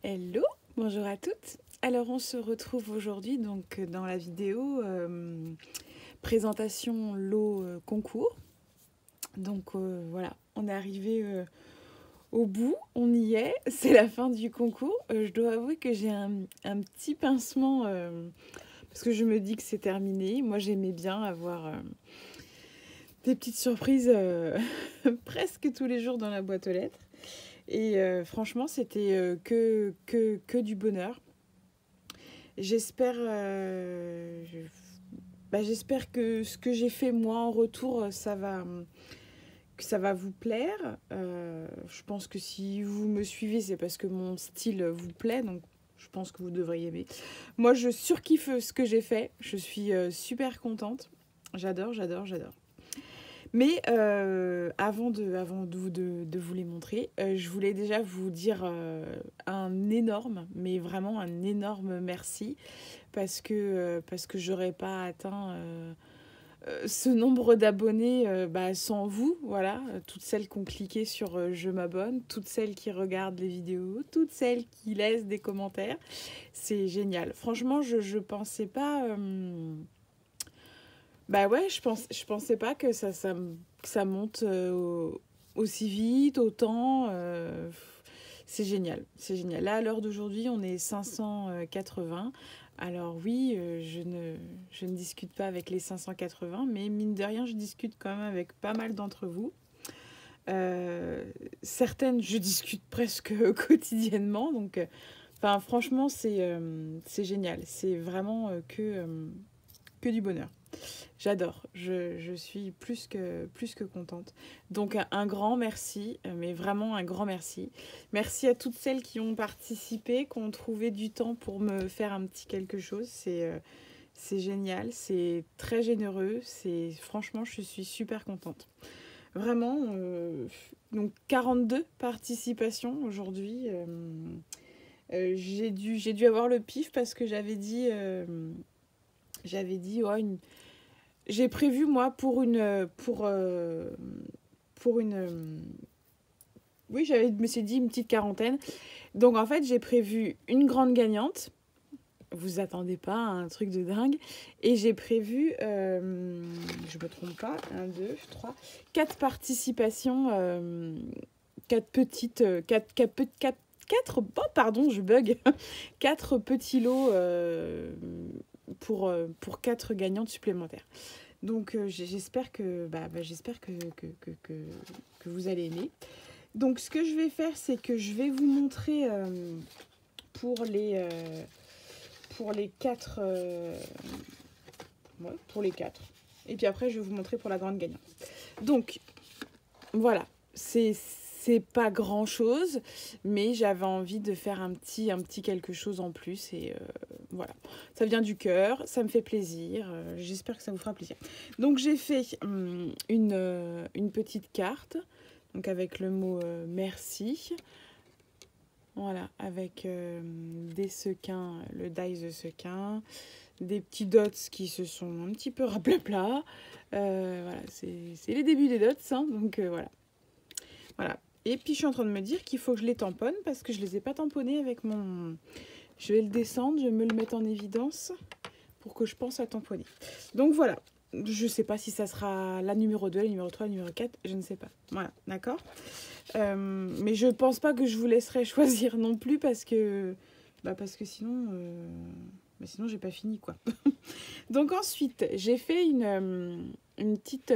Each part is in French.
Hello, bonjour à toutes. Alors on se retrouve aujourd'hui donc dans la vidéo présentation lot concours. Donc voilà, on est arrivé au bout, on y est, c'est la fin du concours. Je dois avouer que j'ai un petit pincement parce que je me dis que c'est terminé. Moi j'aimais bien avoir des petites surprises presque tous les jours dans la boîte aux lettres. Et franchement c'était que du bonheur. J'espère j'espère que ce que j'ai fait moi en retour, que ça va vous plaire. Je pense que si vous me suivez, c'est parce que mon style vous plaît, donc je pense que vous devriez aimer. Moi, je surkiffe ce que j'ai fait. Je suis super contente. J'adore, j'adore, j'adore. Mais avant de vous les montrer, je voulais déjà vous dire un énorme, mais vraiment un énorme merci parce que j'aurais pas atteint ce nombre d'abonnés sans vous, voilà, toutes celles qui ont cliqué sur je m'abonne, toutes celles qui regardent les vidéos, toutes celles qui laissent des commentaires, c'est génial. Franchement, je pensais pas, je pensais pas que ça monte aussi vite, autant. C'est génial, c'est génial. Là, à l'heure d'aujourd'hui, on est 580. Alors oui, je ne discute pas avec les 580, mais mine de rien, je discute quand même avec pas mal d'entre vous. Certaines, je discute presque quotidiennement. Donc, franchement, c'est génial. C'est vraiment que du bonheur. J'adore, je suis plus que contente. Donc un grand merci, mais vraiment un grand merci. Merci à toutes celles qui ont participé, qui ont trouvé du temps pour me faire un petit quelque chose. C'est génial, c'est très généreux, franchement, je suis super contente. Vraiment, donc 42 participations aujourd'hui. J'ai dû avoir le pif parce que j'avais dit oh, j'ai prévu, moi, pour une oui, j'avais me suis dit une petite quarantaine. Donc, en fait, j'ai prévu une grande gagnante. Vous attendez pas à un truc de dingue. Et j'ai prévu, je me trompe pas, 1, 2, 3, 4 participations, 4 petites, 4 oh, pardon, je bug. 4 petits lots pour 4 gagnantes supplémentaires. Donc j'espère que vous allez aimer. Donc ce que je vais faire, c'est que je vais vous montrer pour les 4 pour les 4. Et puis après, je vais vous montrer pour la grande gagnante. Donc voilà, c'est pas grand chose, mais j'avais envie de faire un petit quelque chose en plus. Et voilà, ça vient du cœur, ça me fait plaisir. J'espère que ça vous fera plaisir. Donc j'ai fait une petite carte, donc avec le mot merci. Voilà, avec des sequins, le dice de sequins, des petits dots qui se sont un petit peu raplapla. Voilà, c'est les débuts des dots, hein, donc voilà. Voilà. Et puis je suis en train de me dire qu'il faut que je les tamponne parce que je les ai pas tamponnés avec mon... Je vais le descendre, je vais me le mettre en évidence pour que je pense à tamponner. Donc voilà, je sais pas si ça sera la numéro 2, la numéro 3, la numéro 4, je ne sais pas. Voilà, d'accord. Mais je pense pas que je vous laisserai choisir non plus parce que sinon sinon j'ai pas fini, quoi. Donc ensuite j'ai fait une petite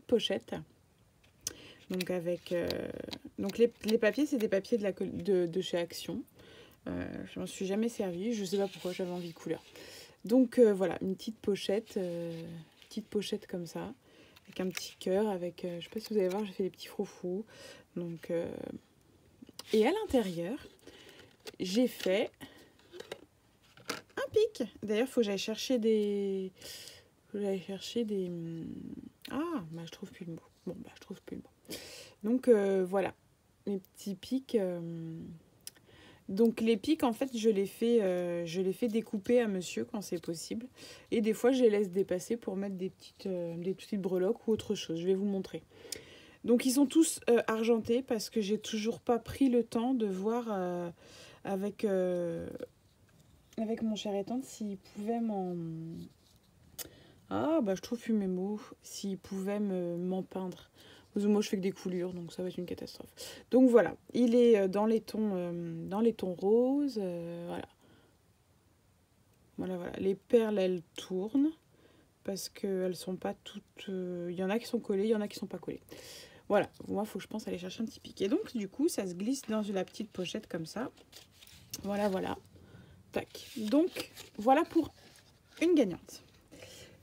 pochette, donc avec donc les papiers, c'est des papiers de chez Action. Je m'en suis jamais servi, je sais pas pourquoi, j'avais envie de couleur. Donc voilà, une petite pochette comme ça, avec un petit cœur, avec je sais pas si vous allez voir, j'ai fait des petits froufrous. Donc et à l'intérieur, j'ai fait un pic. D'ailleurs, faut que j'aille chercher des ah, bah je trouve plus le mot. Bon, bah je trouve plus le mot. Donc voilà, les petits pics. Donc les pics, en fait, je les fais découper à monsieur quand c'est possible. Et des fois, je les laisse dépasser pour mettre des petites breloques ou autre chose. Je vais vous montrer. Donc ils sont tous argentés parce que j'ai toujours pas pris le temps de voir avec, avec mon cher et tante s'il pouvait m'en... Ah, bah je trouve plus mes mots. S'il pouvait m'en peindre. Parce que moi, je fais que des coulures, donc ça va être une catastrophe. Donc voilà, il est dans les tons roses. Voilà. Voilà, voilà. Les perles, elles tournent. Parce qu'elles sont pas toutes... Il y en a qui sont collées, il y en a qui sont pas collées. Voilà, moi, il faut que je pense aller chercher un petit pic. Et donc, du coup, ça se glisse dans la petite pochette comme ça. Voilà, voilà. Tac. Donc, voilà pour une gagnante.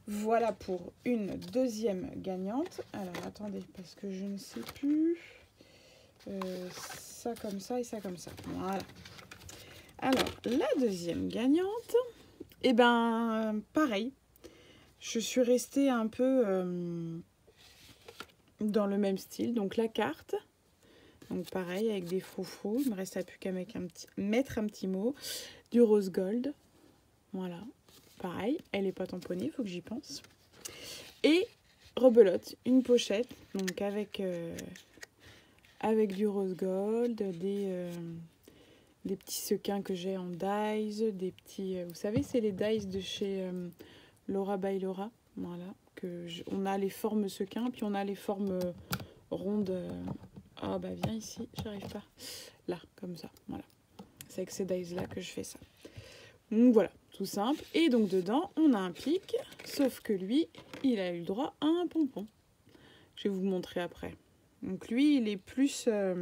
Voilà pour une deuxième gagnante. Alors, attendez, parce que je ne sais plus. Ça comme ça et ça comme ça. Voilà. Alors, la deuxième gagnante, eh ben, pareil. Je suis restée un peu dans le même style. Donc, la carte. Donc, pareil, avec des froufrous. Il me reste plus qu'à mettre un petit mot. Du rose gold. Voilà. Pareil, elle n'est pas tamponnée, il faut que j'y pense. Et rebelote, une pochette, donc avec du rose gold, des petits sequins que j'ai en dies, des petits... vous savez, c'est les dies de chez Laura by Laura. Voilà, on a les formes sequins, puis on a les formes rondes. Ah bah viens ici, j'arrive pas. Là, comme ça, voilà. C'est avec ces dies-là que je fais ça. Donc voilà, tout simple. Et donc dedans, on a un pic, sauf que lui, il a eu le droit à un pompon. Je vais vous montrer après. Donc lui, il est plus... Ah,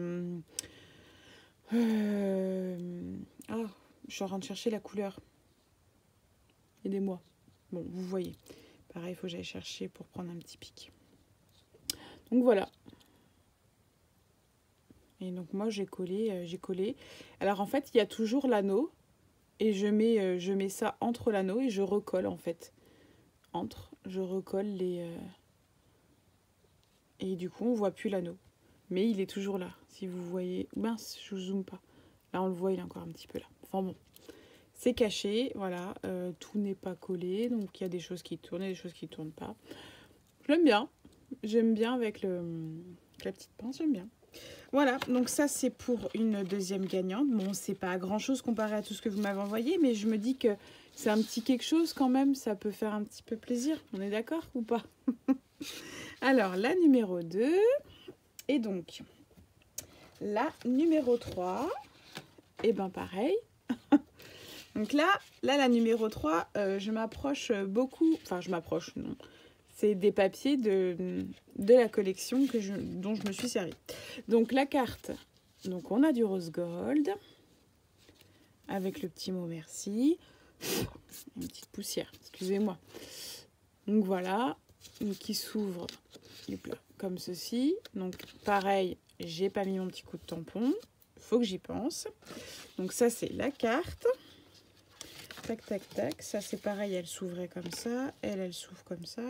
je suis en train de chercher la couleur. Aidez-moi. Bon, vous voyez. Pareil, il faut que j'aille chercher pour prendre un petit pic. Donc voilà. Et donc moi, j'ai collé. Alors en fait, il y a toujours l'anneau. Et je mets ça entre l'anneau et je recolle en fait. Je recolle les... Et du coup, on voit plus l'anneau. Mais il est toujours là. Si vous voyez... Mince, je zoome pas. Là, on le voit, il est encore un petit peu là. Enfin bon. C'est caché, voilà. Tout n'est pas collé. Donc, il y a des choses qui tournent et des choses qui ne tournent pas. J'aime bien. J'aime bien avec la petite pince, j'aime bien. Voilà, donc ça c'est pour une deuxième gagnante. Bon, c'est pas grand chose comparé à tout ce que vous m'avez envoyé, mais je me dis que c'est un petit quelque chose quand même, ça peut faire un petit peu plaisir. On est d'accord ou pas? Alors, la numéro 2, et donc, la numéro 3, et ben pareil. Donc là, la numéro 3, je m'approche beaucoup, enfin je m'approche, non. C'est des papiers de la collection dont je me suis servie. Donc la carte, donc on a du rose gold avec le petit mot merci. Une petite poussière, excusez-moi. Donc voilà, qui s'ouvre comme ceci. Donc pareil, j'ai pas mis mon petit coup de tampon. Faut que j'y pense. Donc ça c'est la carte. Tac, tac, tac. Ça, c'est pareil, elle s'ouvrait comme ça. Elle s'ouvre comme ça.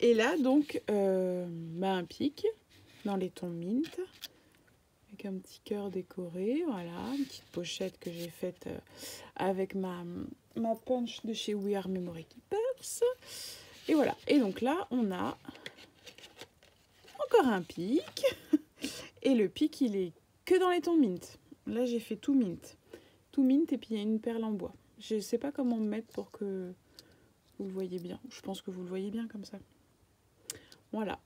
Et là, donc, un pic dans les tons mint. Avec un petit cœur décoré. Voilà, une petite pochette que j'ai faite avec ma punch de chez We Are Memory Keepers. Et voilà. Et donc là, on a encore un pic. Et le pic, il est que dans les tons mint. Là, j'ai fait tout mint. Tout mint et puis il y a une perle en bois. Je ne sais pas comment me mettre pour que vous le voyez bien. Je pense que vous le voyez bien comme ça. Voilà.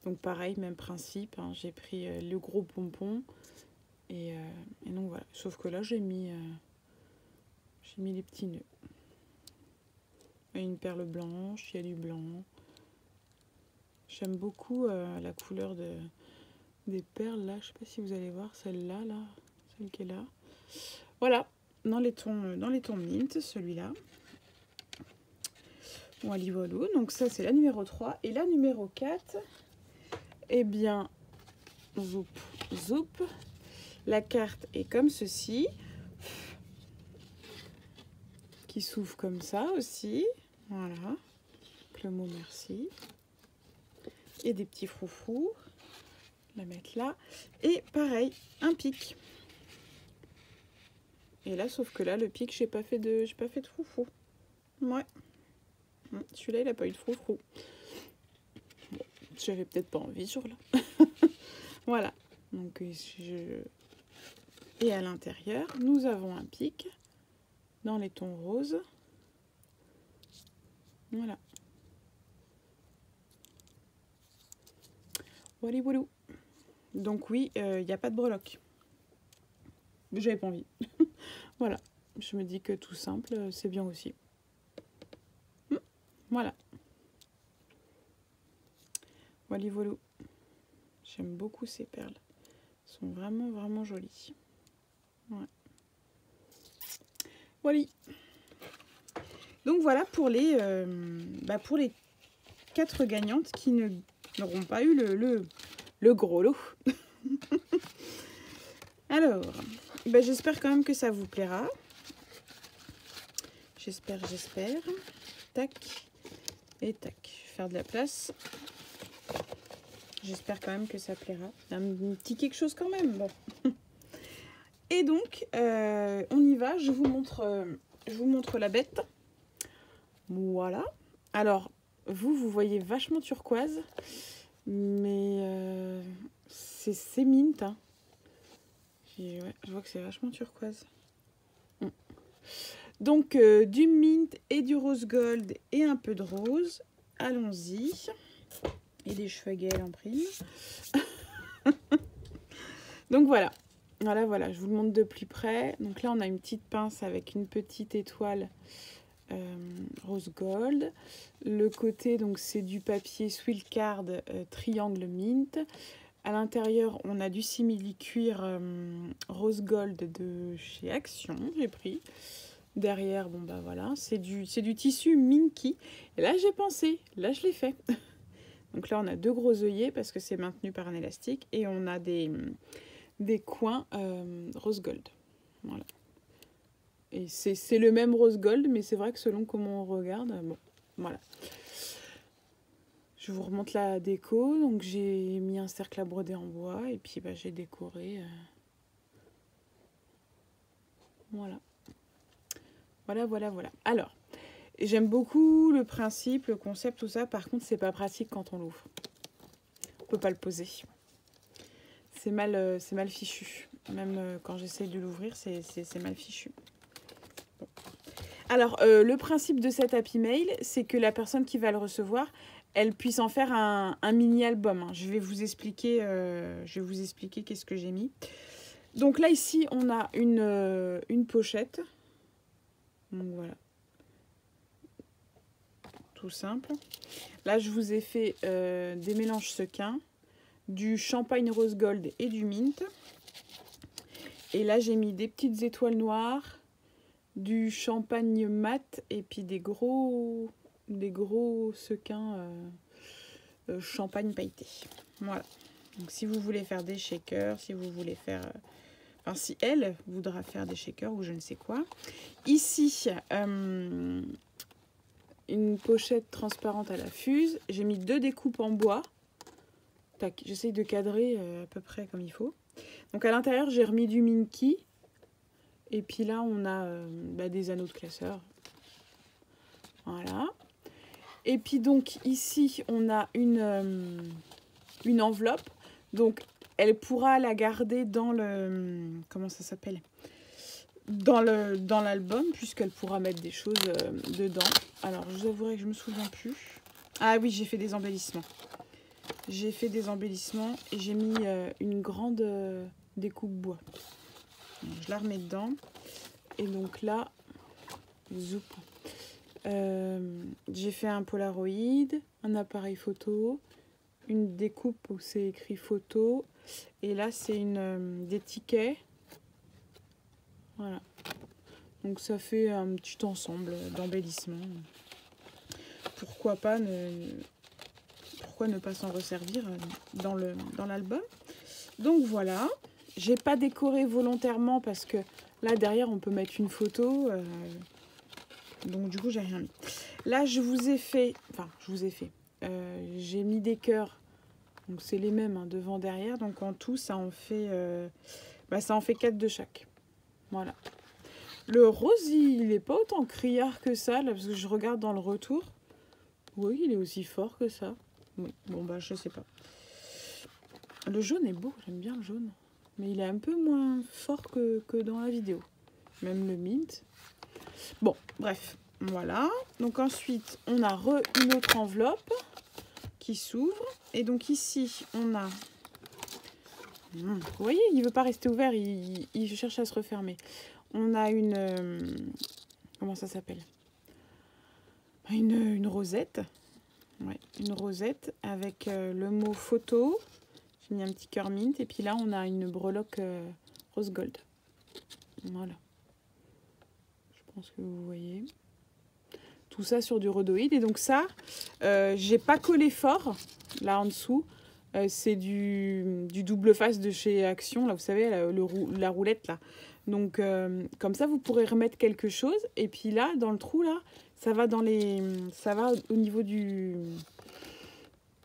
Donc pareil, même principe. Hein, j'ai pris le gros pompon. Et donc voilà. Sauf que là, j'ai mis les petits nœuds. Il y a une perle blanche, il y a du blanc. J'aime beaucoup la couleur des perles là. Je ne sais pas si vous allez voir celle-là, là, celle qui est là. Voilà, dans les tons mint, celui-là. Voilà, donc ça c'est la numéro 3. Et la numéro 4, eh bien, zoup, zoup. La carte est comme ceci. Qui s'ouvre comme ça aussi. Voilà. Donc, le mot merci. Et des petits froufrous. La mettre là. Et pareil, un pic. Et là, sauf que là, le pic, j'ai pas fait de froufrou. Ouais. Celui-là, il n'a pas eu de froufrou. Bon, j'avais peut-être pas envie ce jour-là. Voilà. Donc, Et à l'intérieur, nous avons un pic dans les tons roses. Voilà. Voilà, voilà. Donc oui, il n'y a pas de breloque. J'avais pas envie. Voilà. Je me dis que tout simple, c'est bien aussi. Voilà. Voilà, voilà. J'aime beaucoup ces perles. Elles sont vraiment, vraiment jolies. Ouais. Voilà. Donc voilà pour les 4 gagnantes qui n'auront pas eu le gros lot. Alors, j'espère quand même que ça vous plaira. J'espère. Tac et tac. Je vais faire de la place. J'espère quand même que ça plaira. Un petit quelque chose quand même. Bon. Et donc, on y va. Je vous montre la bête. Voilà. Alors, vous voyez vachement turquoise. Mais c'est mint. Hein. Ouais, je vois que c'est vachement turquoise. Donc, du mint et du rose gold et un peu de rose. Allons-y. Et des cheveux gaies en prime. Donc, voilà. Voilà. Je vous le montre de plus près. Donc là, on a une petite pince avec une petite étoile rose gold. Le côté, donc, c'est du papier Swill Card triangle mint. À l'intérieur, on a du simili-cuir rose gold de chez Action, j'ai pris. Derrière, voilà, c'est du tissu Minky. Et là, j'ai pensé, là, je l'ai fait. Donc là, on a 2 gros œillets parce que c'est maintenu par un élastique. Et on a des coins rose gold. Voilà. Et c'est le même rose gold, mais c'est vrai que selon comment on regarde, bon, voilà. Je vous remonte la déco. Donc j'ai mis un cercle à broder en bois et puis j'ai décoré. Voilà. Voilà. Alors, j'aime beaucoup le principe, le concept, tout ça. Par contre, c'est pas pratique quand on l'ouvre. On peut pas le poser. C'est mal fichu. Même quand j'essaye de l'ouvrir, c'est mal fichu. Bon. Alors, le principe de cet Happy Mail, c'est que la personne qui va le recevoir, elle puisse en faire un mini album. Hein. Je vais vous expliquer qu'est-ce que j'ai mis. Donc là, ici, on a une pochette. Donc voilà. Tout simple. Là, je vous ai fait des mélanges sequins, du champagne rose gold et du mint. Et là, j'ai mis des petites étoiles noires, du champagne mat et puis des gros sequins champagne pailleté. Voilà. Donc si vous voulez faire des shakers, si vous voulez faire... enfin, si elle voudra faire des shakers ou je ne sais quoi. Ici, une pochette transparente à la fuse. J'ai mis 2 découpes en bois. Tac, j'essaye de cadrer à peu près comme il faut. Donc à l'intérieur, j'ai remis du Minky. Et puis là, on a des anneaux de classeur. Voilà. Et puis donc ici, on a une enveloppe. Donc elle pourra la garder dans le... comment ça s'appelle ? Dans l'album, puisqu'elle pourra mettre des choses dedans. Alors, je vous avouerai que je me souviens plus. Ah oui, j'ai fait des embellissements. J'ai fait des embellissements et j'ai mis une grande découpe bois. Donc, je la remets dedans. Et donc là, zoup. J'ai fait un Polaroid, un appareil photo, une découpe où c'est écrit photo. Et là, c'est des tickets. Voilà. Donc ça fait un petit ensemble d'embellissement. Pourquoi ne pas s'en resservir dans l'album. Donc voilà. J'ai pas décoré volontairement parce que là derrière on peut mettre une photo. Donc du coup j'ai rien mis. Là je vous ai fait. J'ai mis des cœurs. Donc c'est les mêmes hein, devant derrière. Donc en tout ça en fait 4 de chaque. Voilà. Le rose, il n'est pas autant criard que ça, là, parce que je regarde dans le retour. Oui, il est aussi fort que ça. Oui. Bon, je sais pas. Le jaune est beau, j'aime bien le jaune. mais il est un peu moins fort que dans la vidéo. Même le mint. Bon, bref, voilà. Donc ensuite, on a une autre enveloppe qui s'ouvre. Et donc ici, on a... Vous voyez, il ne veut pas rester ouvert, il cherche à se refermer. On a une... comment ça s'appelle? Une rosette. Ouais, une rosette avec le mot photo. J'ai mis un petit cœur mint. Et puis là, on a une breloque rose gold. Voilà. Je pense que vous voyez. Tout ça sur du rhodoïde. Et donc ça, j'ai pas collé fort, là en dessous. C'est du double face de chez Action, là, vous savez, la roulette, là. Donc, comme ça, vous pourrez remettre quelque chose. Et puis là, dans le trou, là, ça va au niveau du...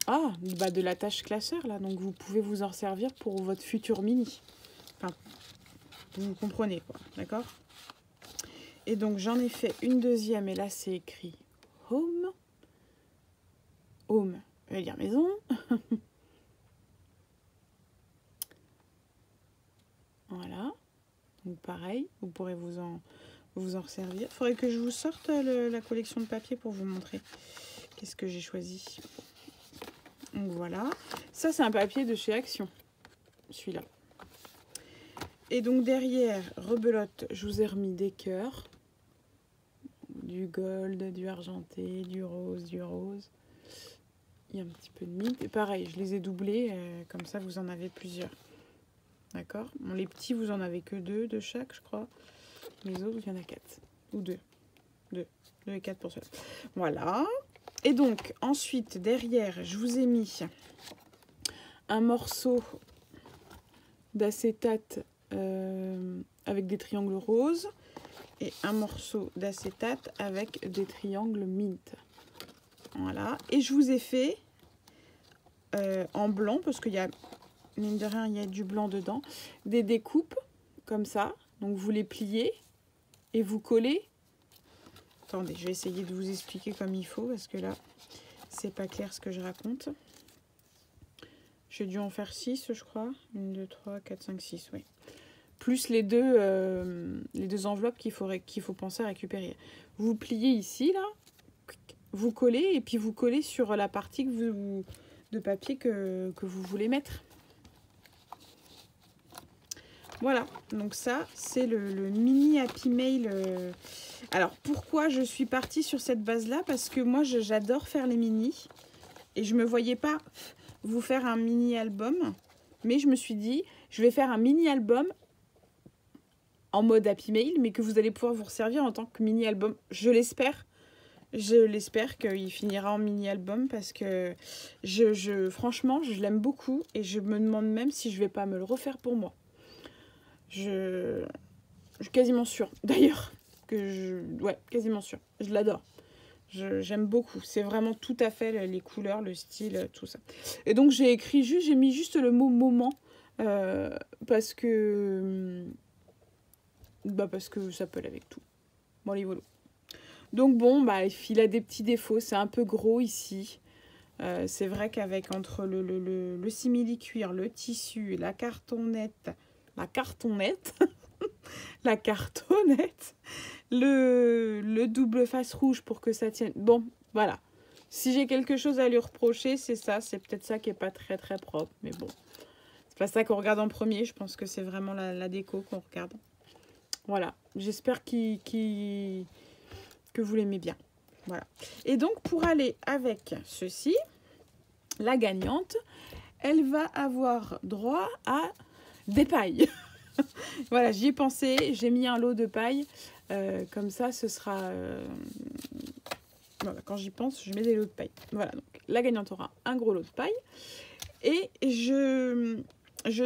Ah, bah de l'attache classeur, là. Donc, vous pouvez vous en servir pour votre futur mini. Enfin, vous comprenez, quoi. D'accord? Et donc, j'en ai fait une deuxième. Et là, c'est écrit Home. Home, ça veut dire maison. Voilà. Donc, pareil, vous pourrez vous en servir. Il faudrait que je vous sorte la collection de papier pour vous montrer qu'est-ce que j'ai choisi. Donc, voilà. Ça, c'est un papier de chez Action. Celui-là. Et donc, derrière, rebelote, je vous ai remis des cœurs. Du gold, du argenté, du rose, du rose. Il y a un petit peu de mint. Et pareil, je les ai doublés. Comme ça, vous en avez plusieurs. D'accord? Bon, les petits, vous en avez que 2 de chaque, je crois. Les autres, il y en a 4. Ou 2. 2 et 4 pour cela. Voilà. Et donc, ensuite, derrière, je vous ai mis un morceau d'acétate avec des triangles roses. Et un morceau d'acétate avec des triangles mint. Voilà. Et je vous ai fait en blanc, parce qu'il y a, mine de rien, il y a du blanc dedans, des découpes comme ça. Donc vous les pliez et vous collez. Attendez, je vais essayer de vous expliquer comme il faut, parce que là, c'est pas clair ce que je raconte. J'ai dû en faire 6, je crois. 1, 2, 3, 4, 5, 6, oui. Plus les deux enveloppes qu'il faut penser à récupérer. Vous pliez ici, là, vous collez, et puis vous collez sur la partie de papier que vous voulez mettre. Voilà, donc ça, c'est le mini Happy Mail. Alors, pourquoi je suis partie sur cette base-là? Parce que moi, j'adore faire les mini, et je ne me voyais pas vous faire un mini-album, mais je me suis dit, je vais faire un mini-album en mode Happy Mail, mais que vous allez pouvoir vous resservir en tant que mini-album. Je l'espère. Je l'espère qu'il finira en mini-album, parce que franchement, je l'aime beaucoup, et je me demande même si je vais pas me le refaire pour moi. Je suis quasiment sûre, d'ailleurs, ouais, quasiment sûre. Je l'adore. J'aime beaucoup. C'est vraiment tout à fait les couleurs, le style, tout ça. Et donc, j'ai mis juste le mot moment, parce que ça peut aller avec tout. Bon, les volos. Donc bon, il a des petits défauts. C'est un peu gros ici. C'est vrai qu'avec entre le simili-cuir, le tissu, la cartonnette, le double face rouge pour que ça tienne. Bon, voilà. Si j'ai quelque chose à lui reprocher, c'est ça. C'est peut-être ça qui est pas très très propre. Mais bon, c'est pas ça qu'on regarde en premier. Je pense que c'est vraiment la déco qu'on regarde. Voilà. J'espère que vous l'aimez bien. Voilà. Et donc, pour aller avec ceci, la gagnante, elle va avoir droit à des pailles. Voilà, j'y ai pensé, j'ai mis un lot de pailles. Comme ça, ce sera... Voilà, quand j'y pense, je mets des lots de pailles. Voilà, donc la gagnante aura un gros lot de pailles. Et je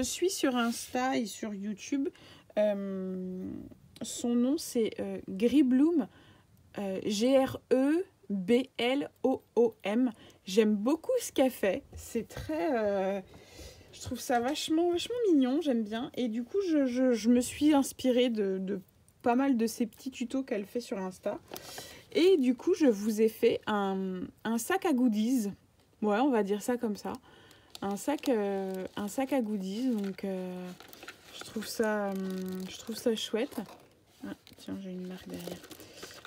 suis sur Insta et sur YouTube. Son nom, c'est Gribloom. G-R-E-B-L-O-O-M. J'aime beaucoup ce qu'elle fait. C'est très... je trouve ça vachement mignon, j'aime bien. Et du coup, je me suis inspirée de pas mal de ces petits tutos qu'elle fait sur Insta. Et du coup, je vous ai fait un sac à goodies. Ouais, on va dire ça comme ça. Un sac à goodies. Donc, trouve ça chouette. Ah, tiens, j'ai une marque derrière.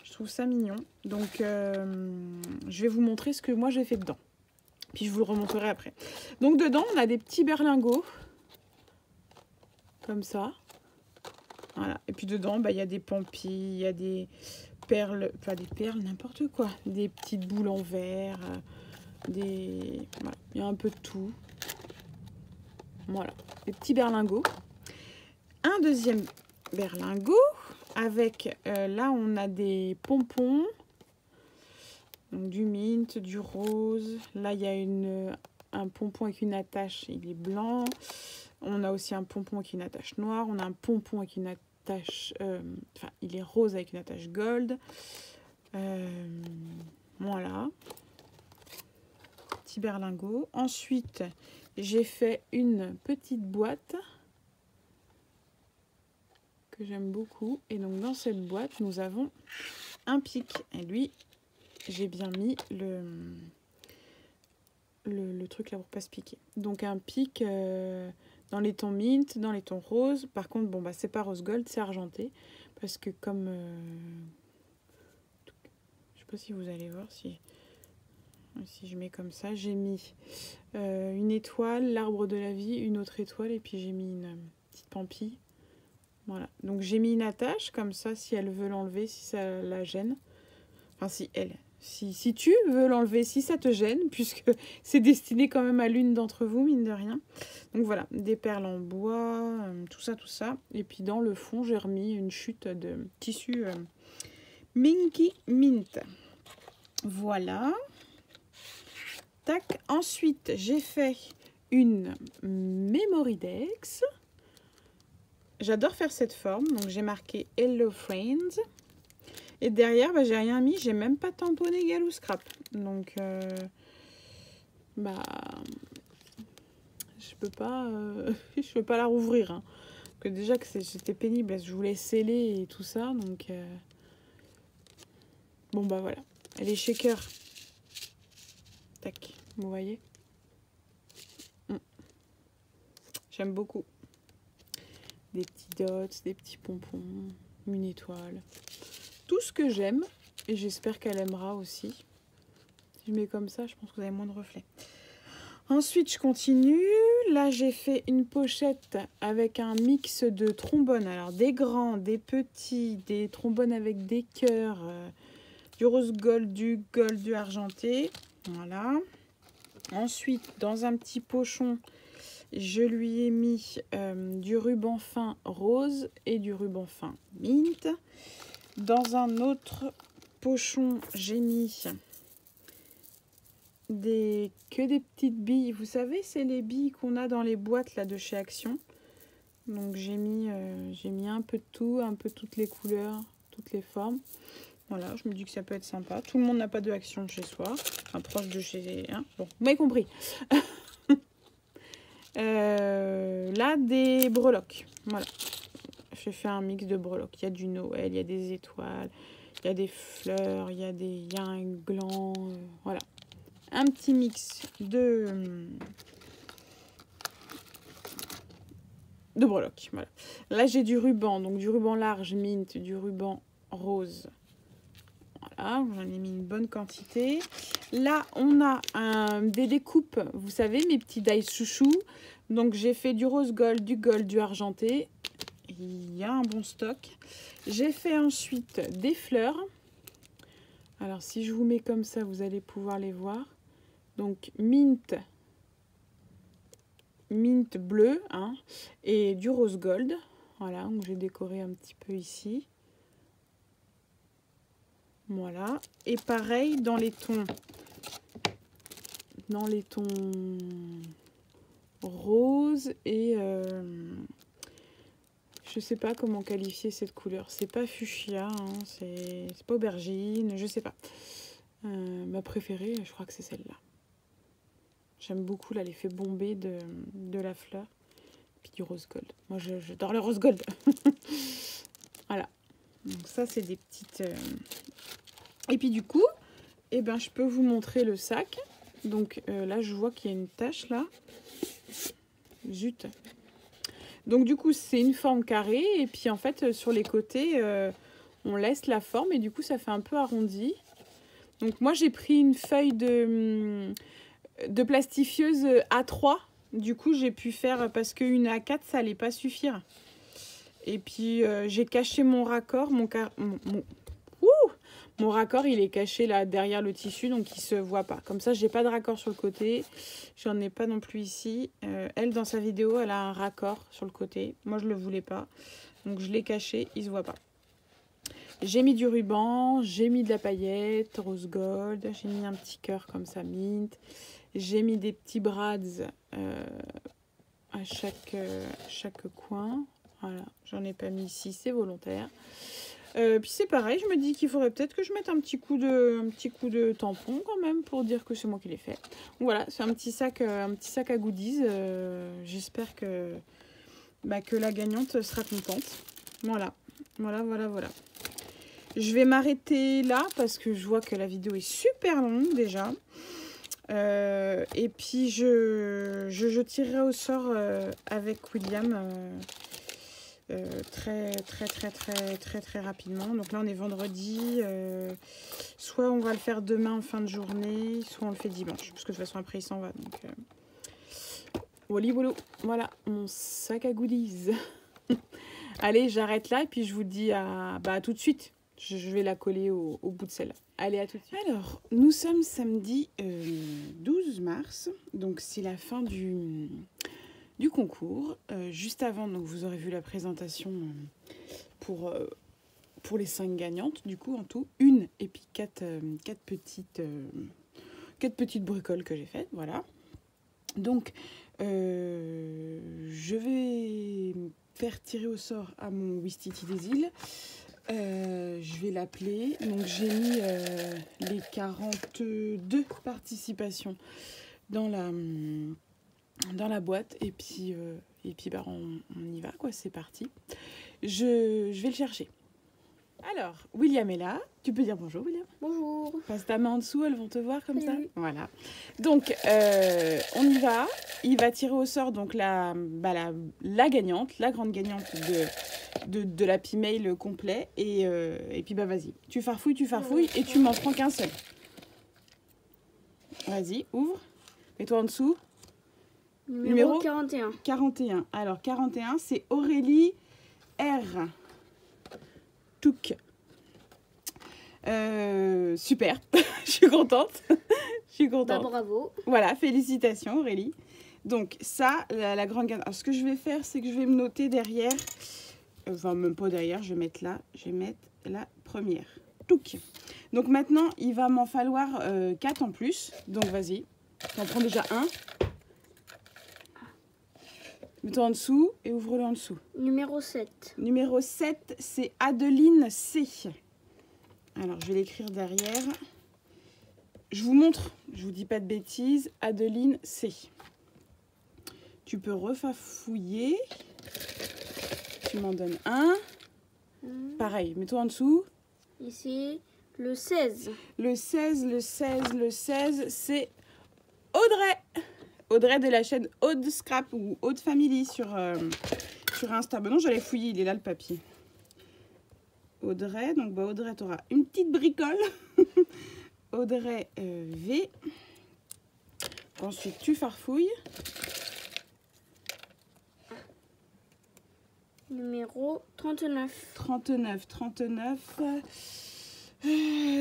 Je trouve ça mignon. Donc, je vais vous montrer ce que moi j'ai fait dedans. Puis je vous le remontrerai après. Donc, dedans, on a des petits berlingots. Comme ça. Voilà. Et puis dedans, bah, y a des pampilles, il y a des perles, enfin des perles, n'importe quoi. Des petites boules en verre, des... Voilà. Il y a un peu de tout. Voilà. Des petits berlingots. Un deuxième berlingot avec, là, on a des pompons. Donc, du mint, du rose. Là, il y a un pompon avec une attache, il est blanc. On a aussi un pompon avec une attache noire. On a un pompon avec une attache... enfin, il est rose avec une attache gold. Voilà. Petit berlingot. Ensuite, j'ai fait une petite boîte que j'aime beaucoup. Et donc, dans cette boîte, nous avons un pic. Et lui, j'ai bien mis le truc là pour pas se piquer. Donc, un pic... dans les tons mint, dans les tons roses. Par contre, bon, bah, c'est pas rose gold, c'est argenté. Parce que comme... je sais pas si vous allez voir si je mets comme ça. J'ai mis une étoile, l'arbre de la vie, une autre étoile. Et puis j'ai mis une petite pampille. Voilà. Donc j'ai mis une attache, comme ça, si elle veut l'enlever, si ça la gêne. Enfin, si elle... Si tu veux l'enlever, si ça te gêne, puisque c'est destiné quand même à l'une d'entre vous, mine de rien. Donc voilà, des perles en bois, tout ça, tout ça. Et puis dans le fond, j'ai remis une chute de tissu Minky Mint. Voilà. Tac. Ensuite, j'ai fait une Memorydex. J'adore faire cette forme, donc j'ai marqué Hello Friends. Et derrière, bah, j'ai rien mis, j'ai même pas tamponné Galou Scrap. Donc, bah, je peux pas la rouvrir. Hein. Parce que déjà que c'était pénible, je voulais sceller et tout ça. Donc, bon, bah voilà. Elle est shaker. Tac, vous voyez. J'aime beaucoup. Des petits dots, des petits pompons, une étoile. Tout ce que j'aime, et j'espère qu'elle aimera aussi. Si je mets comme ça, je pense que vous avez moins de reflets. Ensuite, je continue. Là, j'ai fait une pochette avec un mix de trombones. Alors, des grands, des petits, des trombones avec des cœurs, du rose gold, du argenté. Voilà. Ensuite, dans un petit pochon, je lui ai mis du ruban fin rose et du ruban fin mint. Dans un autre pochon, j'ai mis que des petites billes. Vous savez, c'est les billes qu'on a dans les boîtes là de chez Action. Donc j'ai mis un peu de tout, un peu toutes les couleurs, toutes les formes. Voilà, je me dis que ça peut être sympa. Tout le monde n'a pas de Action chez soi. Enfin, proche de chez... Hein, bon, vous m'avez compris. Là, des breloques. Voilà. J'ai fait un mix de breloques. Il y a du Noël, il y a des étoiles, il y a des fleurs, il y a un gland. Voilà. Un petit mix de breloques. Voilà. Là, j'ai du ruban. Donc, du ruban large mint, du ruban rose. Voilà. J'en ai mis une bonne quantité. Là, on a des découpes. Vous savez, mes petits dies chouchou. Donc, j'ai fait du rose gold, du argenté. Il y a un bon stock. J'ai fait ensuite des fleurs. Alors, si je vous mets comme ça, vous allez pouvoir les voir. Donc, mint bleu, hein, et du rose gold. Voilà, donc j'ai décoré un petit peu ici. Voilà. Et pareil, dans les tons rose et... je sais pas comment qualifier cette couleur. C'est pas fuchsia, hein, c'est pas aubergine, je sais pas. Ma préférée, je crois que c'est celle-là. J'aime beaucoup là l'effet bombé de la fleur. Puis du rose gold. Moi, j'adore le rose gold. Voilà. Donc ça, c'est des petites... Et puis du coup, eh ben, je peux vous montrer le sac. Donc là, je vois qu'il y a une tache là. Zut. Donc du coup, c'est une forme carrée. Et puis en fait, sur les côtés, on laisse la forme. Et du coup, ça fait un peu arrondi. Donc moi, j'ai pris une feuille de plastifieuse A3. Du coup, j'ai pu faire, parce qu'une A4, ça allait pas suffire. Et puis, j'ai caché mon raccord. Mon raccord, il est caché là derrière le tissu, donc il se voit pas. Comme ça, j'ai pas de raccord sur le côté. J'en ai pas non plus ici. Elle, dans sa vidéo, elle a un raccord sur le côté. Moi, je le voulais pas. Donc, je l'ai caché. Il se voit pas. J'ai mis du ruban. J'ai mis de la paillette rose gold. J'ai mis un petit cœur comme ça, mint. J'ai mis des petits brads à chaque coin. Voilà. J'en ai pas mis ici. C'est volontaire. Puis c'est pareil, je me dis qu'il faudrait peut-être que je mette un petit coup de tampon quand même pour dire que c'est moi qui l'ai fait. Donc voilà, c'est un petit sac à goodies. J'espère que la gagnante sera contente. Voilà. Je vais m'arrêter là parce que je vois que la vidéo est super longue déjà. Et puis je tirerai au sort avec William. Très rapidement. Donc là on est vendredi, soit on va le faire demain en fin de journée, soit on le fait dimanche parce que de toute façon après il s'en va, donc voilà mon sac à goodies. Allez, j'arrête là et puis je vous dis à tout de suite. Je vais la coller au bout de celle-là. Allez, à tout de suite. Alors, nous sommes samedi 12 mars, donc c'est la fin du concours. Juste avant, donc vous aurez vu la présentation pour les 5 gagnantes. Du coup, en tout, une et puis 4 petites bricoles que j'ai faites. Voilà. Donc, je vais faire tirer au sort à mon Wistiti des îles. Je vais l'appeler. Donc, j'ai mis les 42 participations dans la boîte et puis on y va quoi, c'est parti. Je vais le chercher. Alors, William est là. Tu peux dire bonjour, William? Bonjour. Passe ta main en dessous, elles vont te voir comme ça. Oui. Voilà. Donc, on y va. Il va tirer au sort donc la gagnante, la grande gagnante de l'Happy Mail complet. Et puis, vas-y. Tu farfouilles et tu m'en prends qu'un seul. Vas-y, ouvre. Mets-toi en dessous. Numéro 41. 41. Alors, 41, c'est Aurélie R. Touk. Super. Je suis contente. Bravo. Voilà, félicitations Aurélie. Donc, ça, la grande gagnante. Alors, ce que je vais faire, c'est que je vais me noter derrière. Enfin, même pas derrière, je vais mettre là. Je vais mettre la première. Touk. Donc, maintenant, il va m'en falloir 4 en plus. Donc, vas-y. T'en prends déjà un. Mets-toi en dessous et ouvre-le en dessous. Numéro 7. Numéro 7, c'est Adeline C. Alors, je vais l'écrire derrière. Je vous montre, je vous dis pas de bêtises. Adeline C. Tu peux refafouiller. Tu m'en donnes un. Pareil, mets-toi en dessous. Ici, le 16. Le 16, c'est Audrey. Audrey de la chaîne Aude Scrap ou Aude Family sur Insta. Ben non, j'allais fouiller, il est là le papier. Audrey, donc Audrey, tu auras une petite bricole. Audrey V. Ensuite, tu farfouilles. Numéro 39. 39.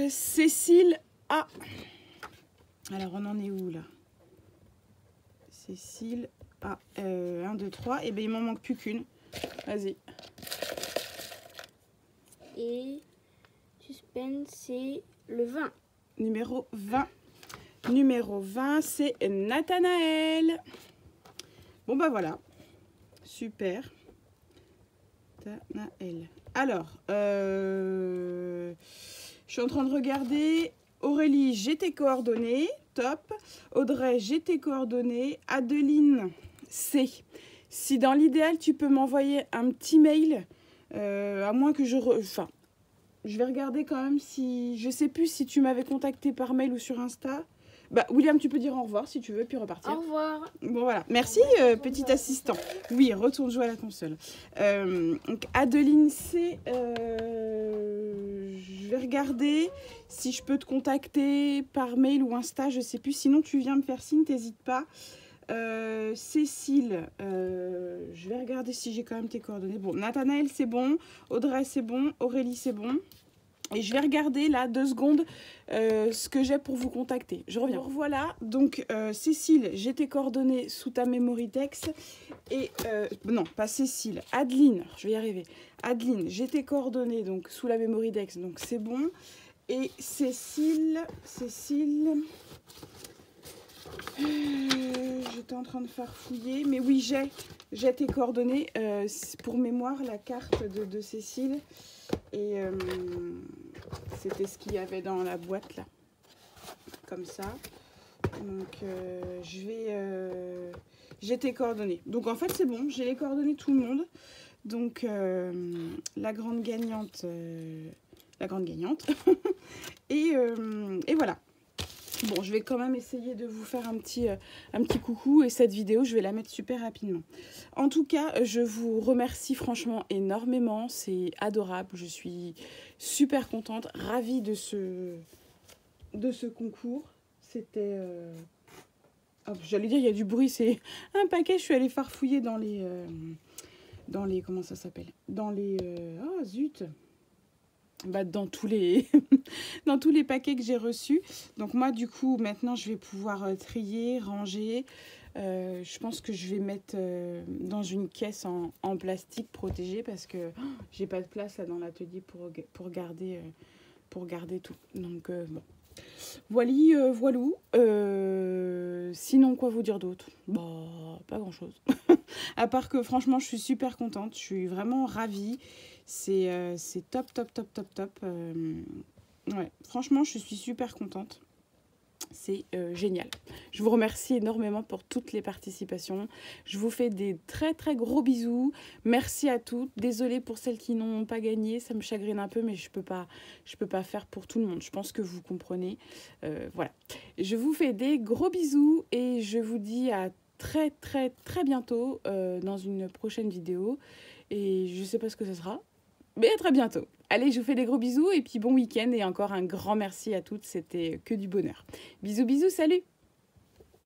Cécile A. Alors, on en est où là? Cécile A. 1, 2, 3. Et bien, il m'en manque plus qu'une. Vas-y. Et suspense, c'est le 20. Numéro 20. Numéro 20, c'est Nathanaël. Bon, voilà. Super. Nathanaël. Alors, je suis en train de regarder. Aurélie, j'ai tes coordonnées. Top. Audrey, j'ai tes coordonnées. Adeline, C. Si dans l'idéal, tu peux m'envoyer un petit mail, à moins que je vais regarder quand même si... Je sais plus si tu m'avais contacté par mail ou sur Insta. Bah, William, tu peux dire au revoir si tu veux, puis repartir. Au revoir. Bon, voilà. Merci, petit assistant. Oui, retourne jouer à la console. Donc, Adeline C. Je vais regarder si je peux te contacter par mail ou Insta, je sais plus. Sinon, tu viens me faire signe, t'hésites pas. Cécile, je vais regarder si j'ai quand même tes coordonnées. Bon, Nathanaël, c'est bon. Audrey, c'est bon. Aurélie, c'est bon. Et je vais regarder là 2 secondes ce que j'ai pour vous contacter. Je reviens. Voilà, donc Cécile, j'ai tes coordonnées sous ta memory text. Et non, pas Cécile, Adeline, je vais y arriver. Adeline, j'ai tes coordonnées donc sous la memory text, donc c'est bon. Et Cécile, j'étais en train de farfouiller, mais oui, j'ai tes coordonnées. Pour mémoire, la carte de Cécile. Et c'était ce qu'il y avait dans la boîte là, comme ça. Donc j'ai tes coordonnées. Donc en fait c'est bon, j'ai les coordonnées de tout le monde. Donc la grande gagnante, et voilà. Bon, je vais quand même essayer de vous faire un petit coucou, et cette vidéo, je vais la mettre super rapidement. En tout cas, je vous remercie franchement énormément, c'est adorable, je suis super contente, ravie de ce concours. C'était... j'allais dire, il y a du bruit, c'est un paquet, je suis allée farfouiller dans les... comment ça s'appelle? Dans les... oh, zut! Bah, dans tous les dans tous les paquets que j'ai reçus. Donc moi du coup maintenant je vais pouvoir trier, ranger. Je pense que je vais mettre dans une caisse en plastique protégée parce que j'ai pas de place là dans l'atelier pour garder tout. Donc bon. Voilou. Sinon quoi vous dire d'autre? Bah pas grand chose. À part que franchement je suis super contente, je suis vraiment ravie. C'est top. Ouais, franchement, je suis super contente. C'est génial. Je vous remercie énormément pour toutes les participations. Je vous fais des très gros bisous. Merci à toutes. Désolée pour celles qui n'ont pas gagné. Ça me chagrine un peu, mais je peux pas faire pour tout le monde. Je pense que vous comprenez. Voilà. Je vous fais des gros bisous et je vous dis à très bientôt dans une prochaine vidéo. Et je sais pas ce que ce sera. Mais à très bientôt. Allez, je vous fais des gros bisous et puis bon week-end et encore un grand merci à toutes. C'était que du bonheur. Bisous, salut!